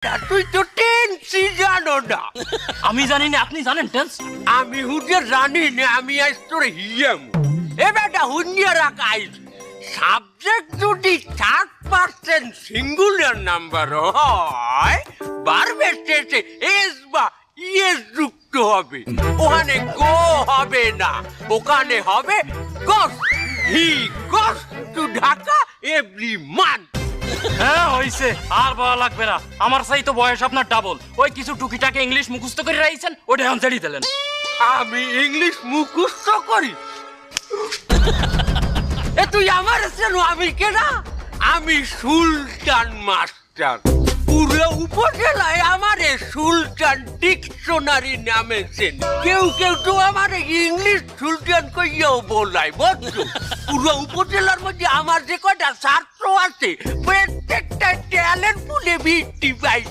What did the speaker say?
তুই তো টেন্সই জানো না। আমি জানি না, আপনি জানেন টেন্স? আমি হুজে জানি না, আমি আজ তোর হিয়াম। এ বেটা হুঞ্জিয়া রাখাই সাবজেক্ট যদি 3% সিঙ্গুলার নাম্বার হয়, বারবার শেষে এস বা ইয়েস যুক্ত হবে। ওখানে গো হবে না, ওখানে হবে গস। হি গস টু ঢাকা এভরি মান্থ। হ্যাঁ হইছে, আর বলা লাগবে না। আমার চাই তো বয়স আপনার ডাবল। ওই কিছু টুকিটাকে ইংলিশ মুখস্থ করে রাখছেন, ওটা এখন ছেড়ে দিলেন। আমি ইংলিশ মুখস্থ করি? এ তুই আমার চেনো আমি কেনা? আমি সুলতান মাস্টার। পুরো উপজেলায় আমারে সুলতান ডিকশনারি নামে চেন। কেউ কেউ তো আমারে ইংলিশ সুলতান কইয়াও বলায়, বুঝছো? পুরো উপজেলার মধ্যে আমার যে কয়টা ছাত্র আছে প্রত্যেকটা ট্যালেন্ট পুলে ভিত্তি পাই।